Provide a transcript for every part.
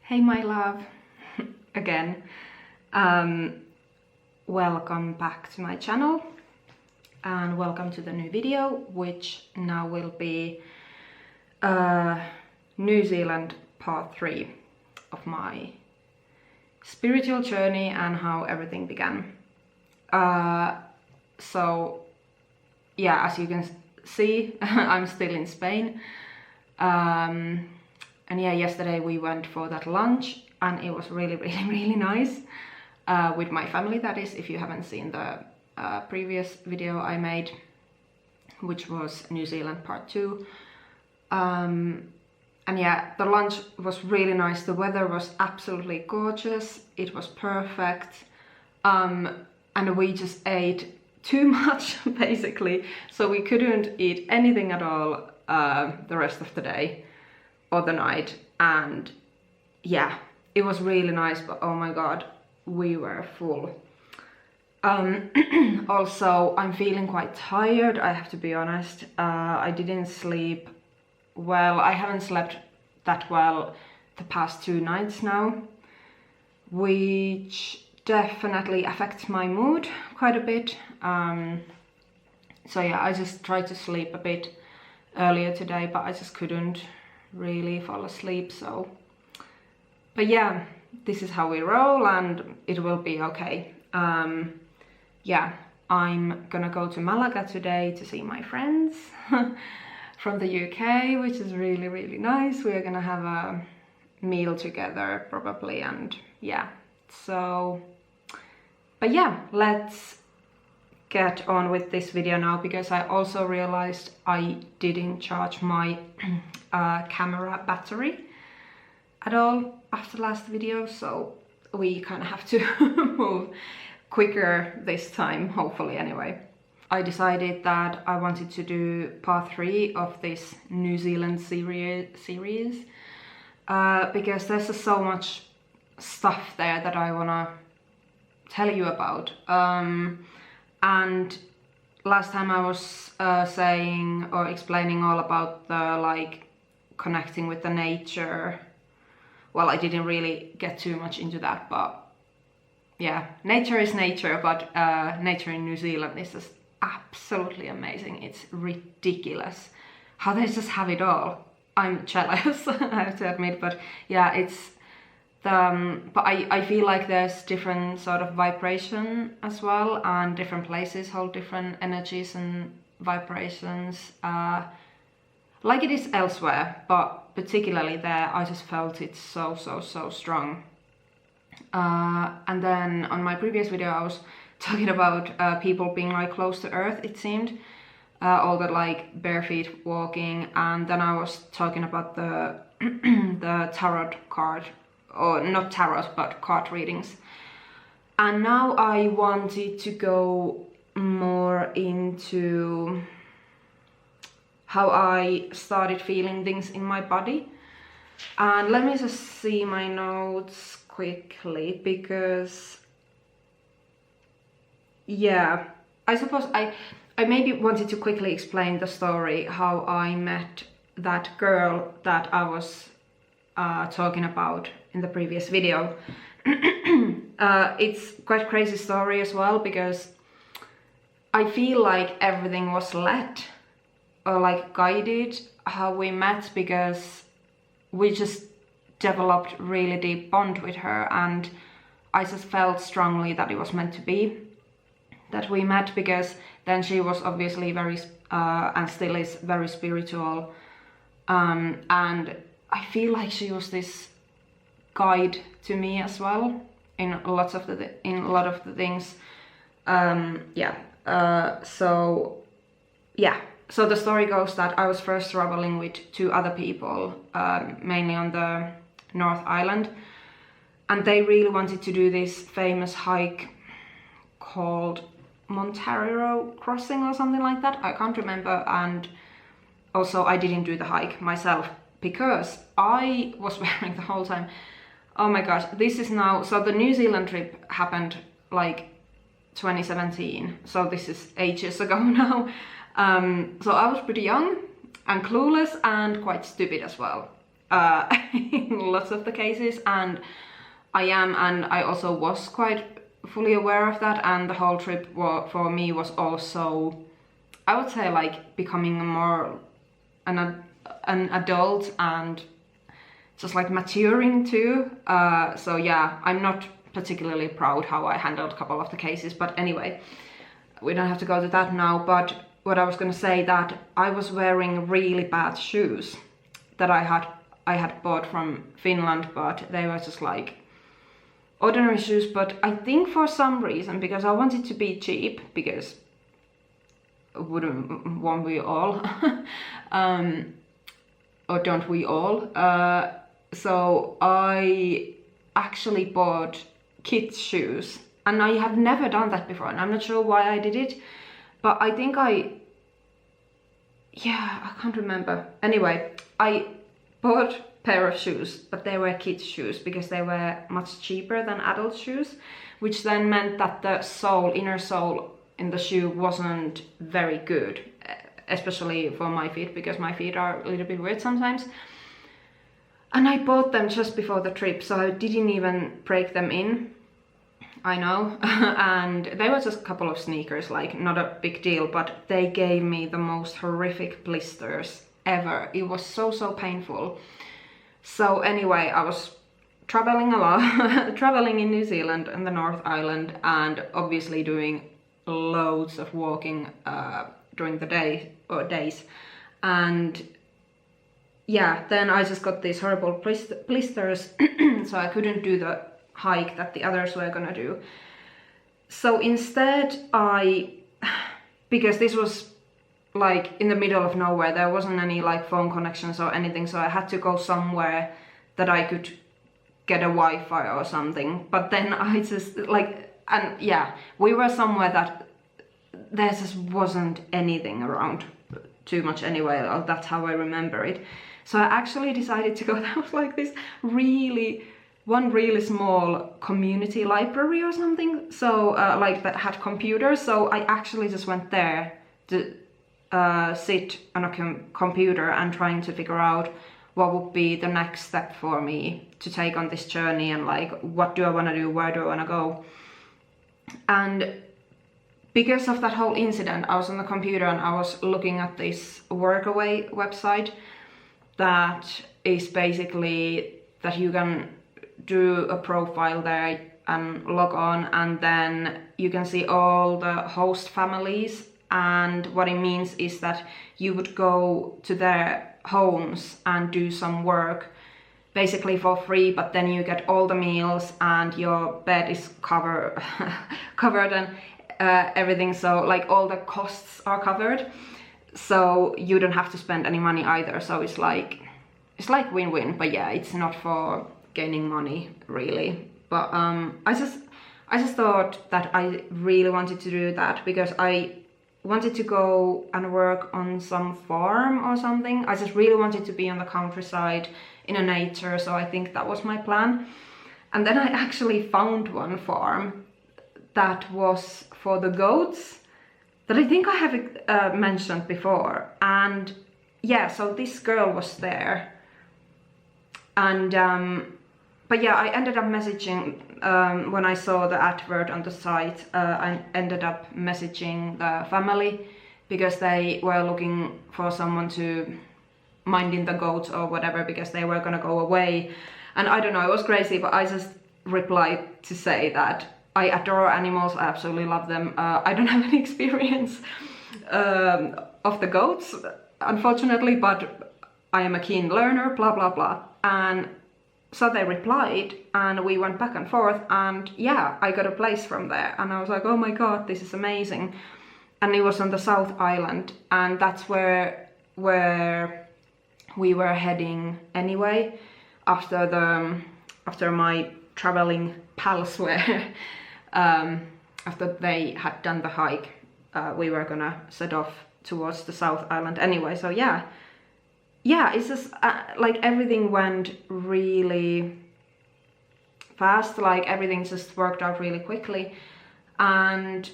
Hey my love, again. Welcome back to my channel and welcome to the new video, which now will be New Zealand part 3 of my spiritual journey and how everything began. So yeah, as you can see, I'm still in Spain. And yeah, yesterday we went for that lunch and it was really nice with my family, that is, if you haven't seen the previous video I made, which was New Zealand part 2. And yeah, the lunch was really nice. The weather was absolutely gorgeous. It was perfect. And we just ate too much basically, so we couldn't eat anything at all the rest of the day or the night. And yeah, it was really nice, but oh my god, we were full. Also, I'm feeling quite tired, I have to be honest. I didn't sleep well. I haven't slept that well the past 2 nights now, which definitely affects my mood quite a bit. So yeah, I just tried to sleep a bit earlier today, but I just couldn't really fall asleep. So, but yeah, this is how we roll and it will be okay. Yeah, I'm gonna go to Malaga today to see my friends from the UK, which is really nice. We're gonna have a meal together probably, and yeah, so, but yeah, let's get on with this video now, because I also realized I didn't charge my camera battery at all after last video, so we kind of have to move quicker this time, hopefully. Anyway, I decided that I wanted to do part 3 of this New Zealand series because there's just so much stuff there that I wanna tell you about. And last time I was saying or explaining all about the like connecting with the nature. Well, I didn't really get too much into that, but yeah, nature is nature, but nature in New Zealand is just absolutely amazing. It's ridiculous how they just have it all. I'm jealous, I have to admit, but yeah, it's but I feel like there's different sort of vibration as well, and different places hold different energies and vibrations, like it is elsewhere, but particularly there I just felt it so strong. And then on my previous video I was talking about people being like close to earth, it seemed, all the like bare feet walking, and then I was talking about the the tarot card, or not tarot, but card readings. And now I wanted to go more into how I started feeling things in my body. And let me just see my notes quickly, because yeah, I suppose I maybe wanted to quickly explain the story, how I met that girl that I was talking about in the previous video. It's quite crazy story as well, because I feel like everything was led or like guided how we met, because we just developed really deep bond with her, and I just felt strongly that it was meant to be that we met, because then she was obviously very and still is very spiritual, and I feel like she was this guide to me as well in a lot of the things. So the story goes that I was first traveling with 2 other people, mainly on the North Island, and they really wanted to do this famous hike called Montarero Crossing or something like that. I can't remember, and also I didn't do the hike myself because I was wearing the whole time. Oh my gosh, this is now, so the New Zealand trip happened like 2017, so this is ages ago now. So I was pretty young and clueless and quite stupid as well. in lots of the cases, and I am, and I also was quite fully aware of that, and the whole trip for me was also, I would say, like becoming more an adult and just like maturing too. So yeah, I'm not particularly proud how I handled a couple of the cases, but anyway, we don't have to go to that now. But what I was gonna say, that I was wearing really bad shoes that I had bought from Finland, but they were just like ordinary shoes. But I think for some reason, because I wanted to be cheap, because won't we all? Or don't we all? So I actually bought kids' shoes, and I have never done that before, and I'm not sure why I did it, but I think I can't remember. Anyway, I bought a pair of shoes, but they were kids' shoes because they were much cheaper than adult shoes, which then meant that the inner sole in the shoe wasn't very good, especially for my feet, because my feet are a little bit weird sometimes. And I bought them just before the trip, so I didn't even break them in. I know. And they were just a couple of sneakers, like not a big deal, but they gave me the most horrific blisters ever. It was so painful. So anyway, I was traveling a lot, traveling in New Zealand and the North Island, and obviously doing loads of walking during the day or days. And yeah, then I just got these horrible blisters, so I couldn't do the hike that the others were gonna do. So instead because this was like in the middle of nowhere, there wasn't any like phone connections or anything, so I had to go somewhere that I could get a Wi-Fi or something. But then I just we were somewhere that there just wasn't anything around too much anyway, or that's how I remember it. So I actually decided to go, there was like this one really small community library or something, so like that had computers. So I actually just went there to sit on a computer and trying to figure out what would be the next step for me to take on this journey, and like what do I want to do, where do I want to go. And because of that whole incident, I was on the computer and I was looking at this Workaway website that is basically that you can do a profile there and log on, and then you can see all the host families. And what it means is that you would go to their homes and do some work basically for free, but then you get all the meals and your bed is covered and everything, so like all the costs are covered, so you don't have to spend any money either. So it's like win-win, but yeah, it's not for gaining money really. But I just thought that I really wanted to do that because I wanted to go and work on some farm or something. I just really wanted to be on the countryside in a nature, so I think that was my plan. And then I actually found one farm that was for the goats that I think I have mentioned before. And yeah, so this girl was there, and but yeah, I ended up messaging when I saw the advert on the site. I ended up messaging the family because they were looking for someone to minding the goats or whatever, because they were gonna go away. And I don't know, it was crazy, but I just replied to say that I adore animals, I absolutely love them. I don't have any experience of the goats, unfortunately, but I am a keen learner, blah blah blah. And so they replied, and we went back and forth, and yeah, I got a place from there, and I was like, oh my god, this is amazing. And it was on the South Island, and that's where we were heading anyway, after my traveling pals were after they had done the hike, we were gonna set off towards the South Island anyway. So yeah, it's just like everything went really fast, like everything just worked out really quickly. And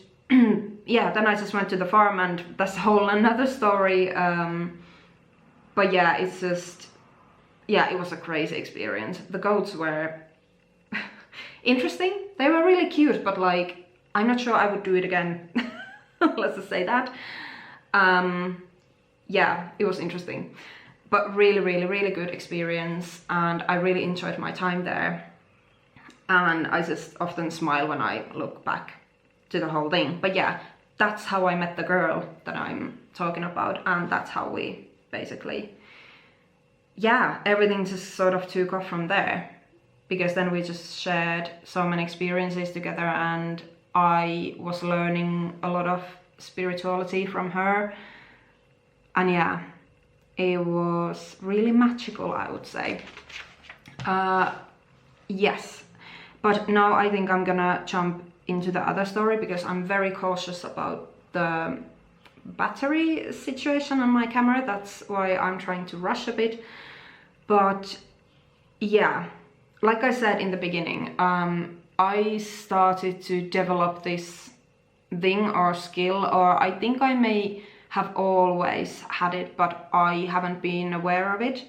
yeah, then I just went to the farm, and that's a whole another story. But yeah, it's just, yeah, it was a crazy experience. The goats were interesting. They were really cute, but like, I'm not sure I would do it again. Let's just say that. Yeah, it was interesting, but really, really, really good experience, and I really enjoyed my time there. And I just often smile when I look back to the whole thing. But yeah, that's how I met the girl that I'm talking about, and that's how we basically, yeah, everything just sort of took off from there, because then we just shared so many experiences together, and I was learning a lot of spirituality from her. And yeah, it was really magical, I would say. Yes, but now I think I'm gonna jump into the other story, because I'm very cautious about the battery situation on my camera. That's why I'm trying to rush a bit. But yeah, like I said in the beginning, I started to develop this thing or skill, or I think I may have always had it, but I haven't been aware of it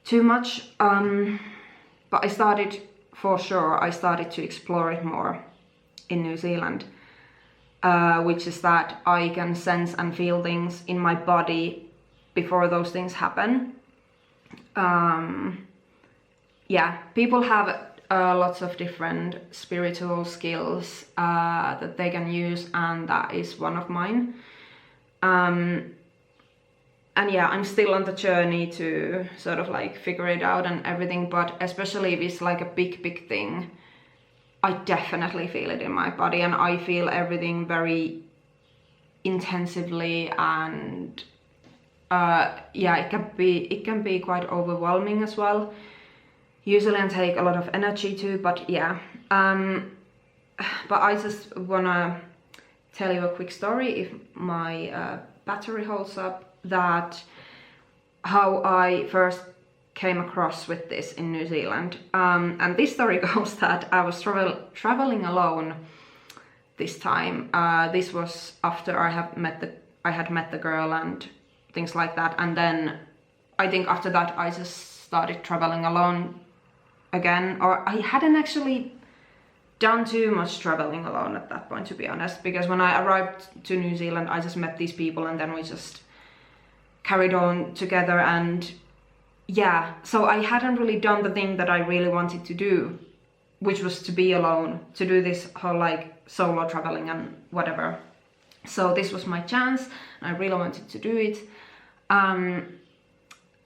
too much. But I started, for sure, I started to explore it more in New Zealand, which is that I can sense and feel things in my body before those things happen. Yeah, people have lots of different spiritual skills that they can use, and that is one of mine. And yeah, I'm still on the journey to sort of like figure it out and everything, but especially if it's like a big thing, I definitely feel it in my body, and I feel everything very intensively, and yeah, it can be quite overwhelming as well. Usually I take a lot of energy too, but yeah. But I just wanna tell you a quick story, if my battery holds up, that how I first came across with this in New Zealand. And this story goes that I was traveling alone this time. This was after I had met the girl and things like that, and then I think after that I just started traveling alone again, or I hadn't actually done too much traveling alone at that point, to be honest, because when I arrived to New Zealand I just met these people, and then we just carried on together. And yeah, so I hadn't really done the thing that I really wanted to do, which was to be alone, to do this whole like solo traveling and whatever. So this was my chance, and I really wanted to do it.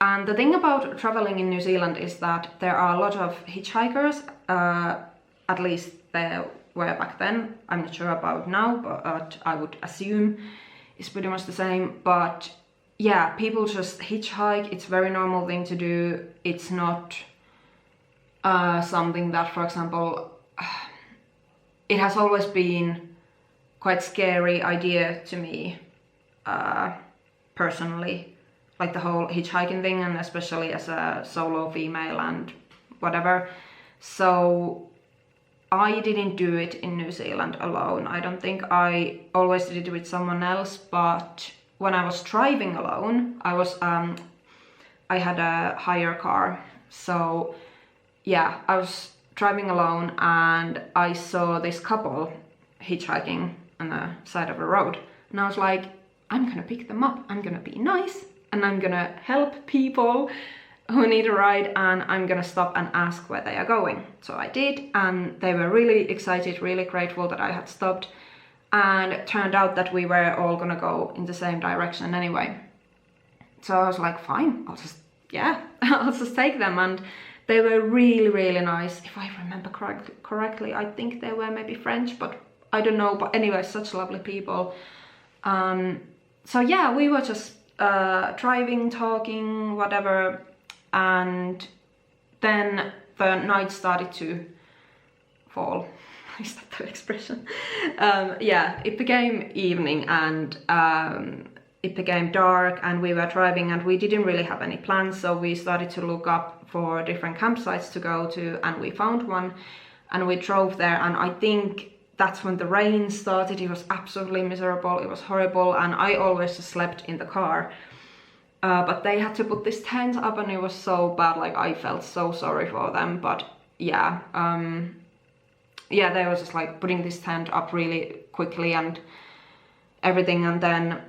And the thing about traveling in New Zealand is that there are a lot of hitchhikers, at least there were back then. I'm not sure about now, but I would assume it's pretty much the same. But yeah, people just hitchhike. It's a very normal thing to do. It's not something that, for example, it has always been quite scary idea to me, personally, like the whole hitchhiking thing, and especially as a solo female and whatever. So I didn't do it in New Zealand alone. I don't think. I always did it with someone else, but when I was driving alone, I had a hire car. So yeah, I was driving alone and I saw this couple hitchhiking on the side of the road. And I was like, I'm gonna pick them up, I'm gonna be nice, and I'm gonna help people who need a ride, and I'm gonna stop and ask where they are going. So I did, and they were really excited, really grateful that I had stopped. And it turned out that we were all gonna go in the same direction anyway. So I was like, fine, I'll just take them. And they were really, really nice. If I remember correctly, I think they were maybe French, but I don't know. But anyway, such lovely people. So yeah, we were just driving, talking, whatever. And then the night started to fall. Is that the expression? Yeah, it became evening, and it became dark, and we were driving and we didn't really have any plans, so we started to look up for different campsites to go to, and we found one and we drove there. And I think that's when the rain started. It was absolutely miserable, it was horrible, and I always just slept in the car. but they had to put this tent up and it was so bad, like I felt so sorry for them. But yeah, yeah, they were just like putting this tent up really quickly and everything, and then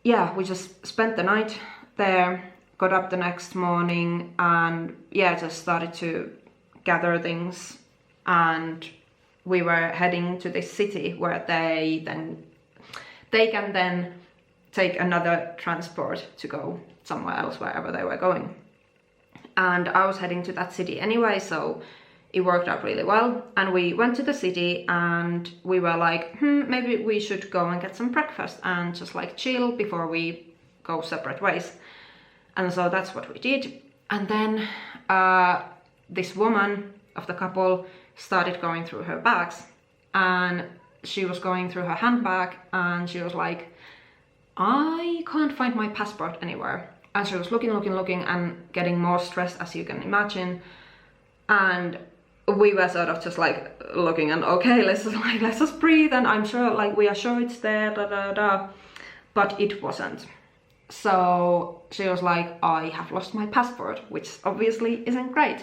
yeah, we just spent the night there, got up the next morning, and yeah, just started to gather things, and we were heading to this city where they can then take another transport to go somewhere else, wherever they were going. And I was heading to that city anyway, so it worked out really well. And we went to the city and we were like, maybe we should go and get some breakfast and just like chill before we go separate ways. And so that's what we did. And then this woman of the couple started going through her bags, and she was going through her handbag and she was like, I can't find my passport anywhere. And she was looking and getting more stressed, as you can imagine. And we were sort of just like looking and okay, let's just breathe, and I'm sure, like, we are sure it's there, but it wasn't. So she was like, I have lost my passport, which obviously isn't great.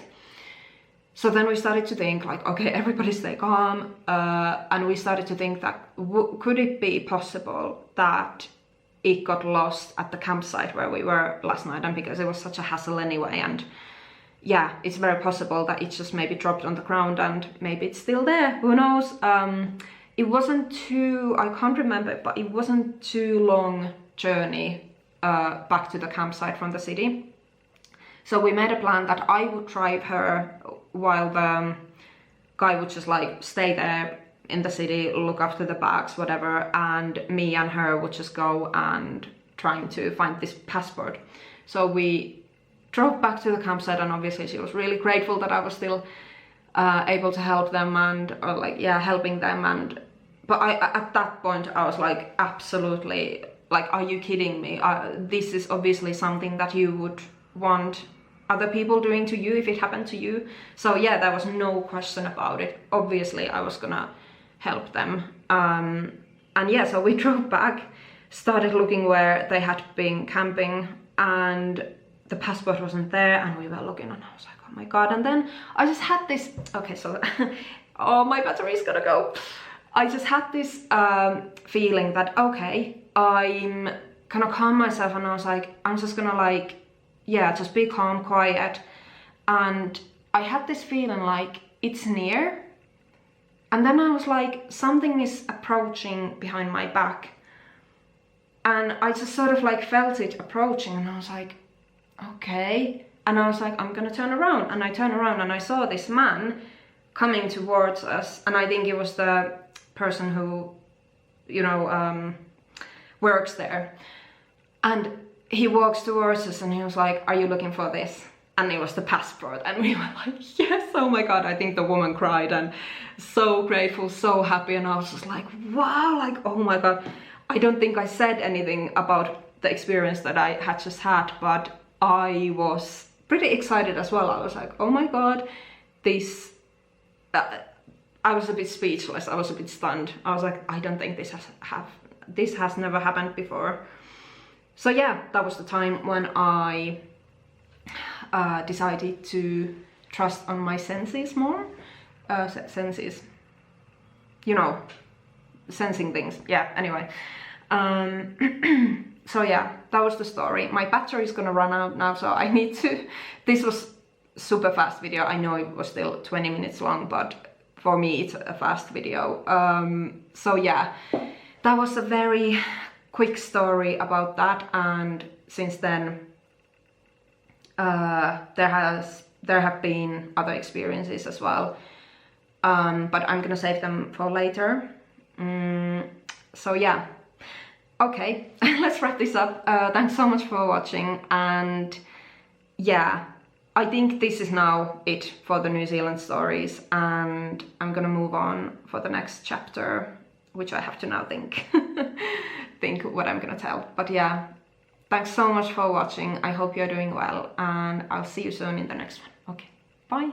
So then we started to think like, okay, everybody stay calm, and we started to think that could it be possible that it got lost at the campsite where we were last night, and because it was such a hassle anyway, and yeah, it's very possible that it just maybe dropped on the ground and maybe it's still there, who knows. It wasn't too, I can't remember, but it wasn't too long journey back to the campsite from the city. So we made a plan that I would drive her while the guy would just like stay there in the city, look after the bags, whatever, and me and her would just go and trying to find this passport. So we drove back to the campsite, and obviously she was really grateful that I was still able to help them and helping them. And but at that point I was like, absolutely, like, are you kidding me? This is obviously something that you would want other people doing to you if it happened to you. So yeah, there was no question about it. Obviously I was gonna help them. And yeah, so we drove back, started looking where they had been camping, and the passport wasn't there, and we were looking and I was like, oh my god. And then I just had this, okay, so oh, my battery's gonna go. I just had this feeling that, okay, I'm gonna calm myself, and I was like, I'm just gonna like, yeah, just be calm, quiet. And I had this feeling like it's near. And then I was like, something is approaching behind my back. And I just sort of like felt it approaching, and I was like, okay. And I was like, I'm gonna turn around. And I turned around and I saw this man coming towards us. And I think it was the person who, you know, works there. And he walks towards us and he was like, are you looking for this? And it was the passport. And we were like, yes, oh my god. I think the woman cried, and so grateful, so happy. And I was just like, wow, like, oh my god. I don't think I said anything about the experience that I had just had, but I was pretty excited as well. I was like, oh my god, this, I was a bit speechless. I was a bit stunned. I was like, I don't think this has never happened before. So yeah, that was the time when I decided to trust on my senses more. Senses, you know, sensing things. Yeah, anyway. So yeah, that was the story. My battery is gonna run out now, so I need to... This was super fast video. I know it was still 20 minutes long, but for me it's a fast video. So yeah, that was a very quick story about that, and since then there have been other experiences as well, but I'm gonna save them for later. So yeah, okay, let's wrap this up. Thanks so much for watching, and yeah, I think this is now it for the New Zealand stories, and I'm gonna move on for the next chapter, which I have to now think think what I'm gonna tell. But yeah, thanks so much for watching. I hope you're doing well, and I'll see you soon in the next one. Okay, bye.